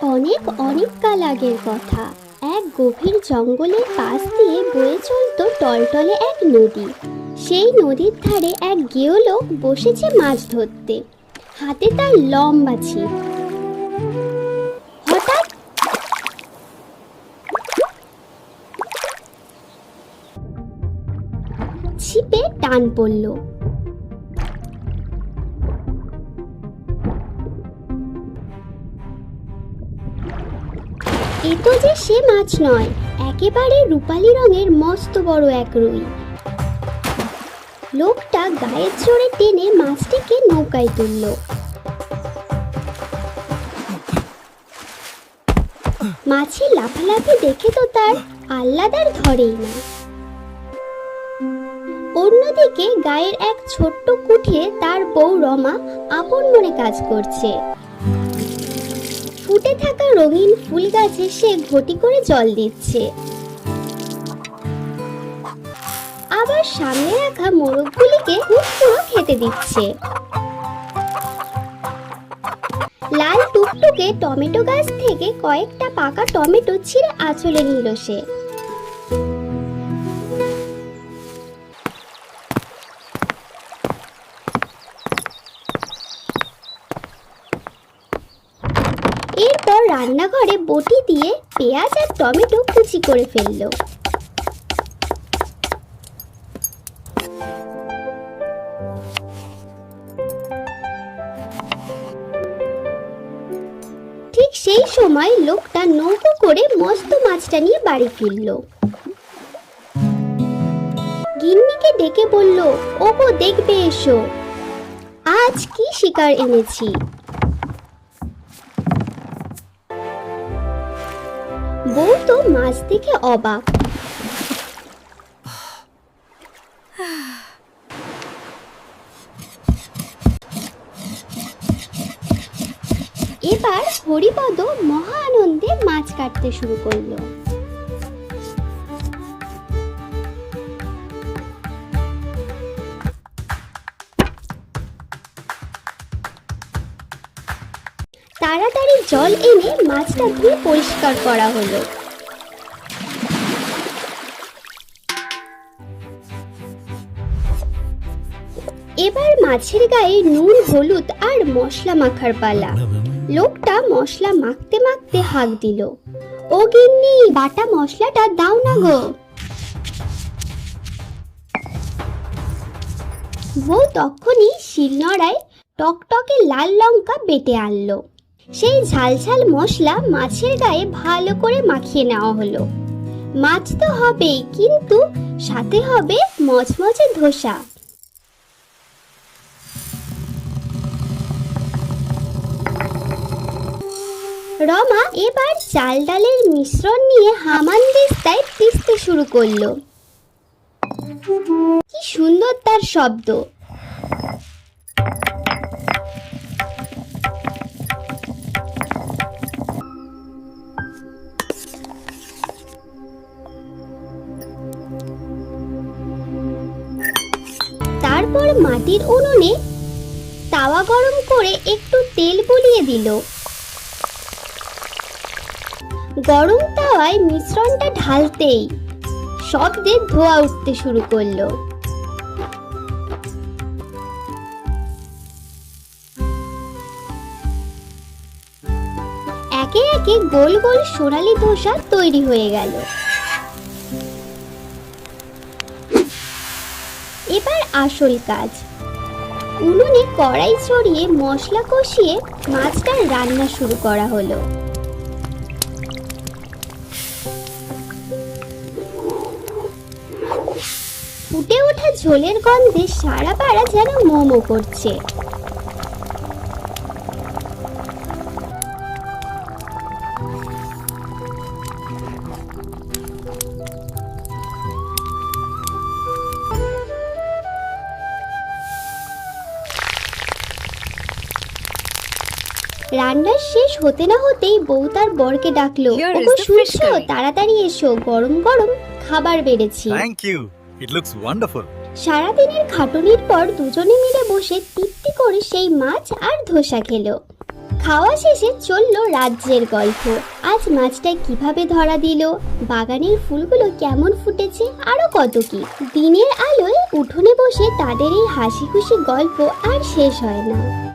অনেক অনেক কাল আগের কথা। এক গভীর জঙ্গলের পাশ দিয়ে বয়ে চলত টলটলে এক নদী। সেই নদীর ধারে এক গেঁয়ো লোক বসেছে মাছ ধরতে, হাতে তার লম্বা ছিপ। হঠাৎ ছিপে টান পড়ল। এ তো যে সে মাছ নয়, একেবারে রূপালী রঙের মস্ত বড় এক রুই। লোকটা গায়ের জোরে টেনে মাছটিকে নৌকায় তুলল। মাছের লাফালাফি দেখে তো তার আহ্লাদ ধরেই না। অন্যদিকে গায়ের এক ছোট্ট কুঠিরে তার বউ রমা আপন মনে কাজ করছে। ফুটে থাকা রঙিন ফুল গাছে সে ঘটি করে জল দিচ্ছে। আবার সামনে রাখা মোরগগুলিকে পুরো খেতে দিচ্ছে। লাল টুকটুকে টমেটো গাছ থেকে কয়েকটা পাকা টমেটো ছিঁড়ে আঁচলে নিল সে। এরপর রান্নাঘরে বটি দিয়ে পেঁয়াজ আর টমেটো কুচি করে ফেললো। ঠিক সেই সময় লোকটা নৌকো করে মস্ত মাছটা নিয়ে বাড়ি ফিরল। গিন্নিকে ডেকে বলল, ওগো দেখবে এসো, আজ কি শিকার এনেছি। বউ তো মাছ দেখে অবাক। এবার হরিপদ মহা আনন্দে মাছ কাটতে শুরু করলো। তাড়াতাড়ি জল এনে মাছটা ধুয়ে পরিষ্কার করা হলো। এবার মাছের গায়ে নুন, হলুদ আর মশলা মাখার পালা। লোকটা মশলা মাখতে মাখতে হাঁক দিল, ও গিন্নি, বাটা মশলাটা দাও না গো। বউ তখনই শিলনোড়ায় টকটকে লাল লঙ্কা বেটে আনলো। সেই ঝাল ঝাল মশলা মাছের গায়ে ভালো করে মাখিয়ে নেওয়া হলো। মাছ তো হবেই, কিন্তু সাথে হবে মচমচে ধোসা। রমা এবার চাল ডালের মিশ্রণ নিয়ে হামানদিস্তায় পিষতে শুরু করলো। কি সুন্দর তার শব্দ! তারপর মাটির উনুনে তাওয়া গরম করে একটু তেল বুলিয়ে দিল। গরম তাওয়ায় মিশ্রণটা ঢালতেই শব্দে ধোঁয়া উঠতে শুরু করলো। একে একে গোল গোল সোনালী ধোসা তৈরি হয়ে গেল। এবার আসল কাজ। উনুনে কড়াই চড়িয়ে মশলা কষিয়ে মাছটা রান্না শুরু করা হলো। ফুটে ওঠা ঝোলের গন্ধে সারা পাড়া যেন মোমো করছে। রান্না শেষ হতে না হতেই বউ তার বরকে ডাকলো, ওগো শুনছো, তাড়াতাড়ি এসো, গরম গরম খাবার বেড়েছি। Thank you, it looks wonderful. সারাদিনের খাটুনির পর দুজনে মিলে বসে তৃপ্তি করে সেই মাছ আর ধোসা খেলো। খাওয়া শেষে চললো রাজ্যের গল্প। আজ মাছটা কিভাবে ধরা দিল, বাগানের ফুলগুলো কেমন ফুটেছে, আরো কত কি। দিনের আলোয় উঠোনে বসে তাদের এই হাসি খুশি গল্প আর শেষ হয় না।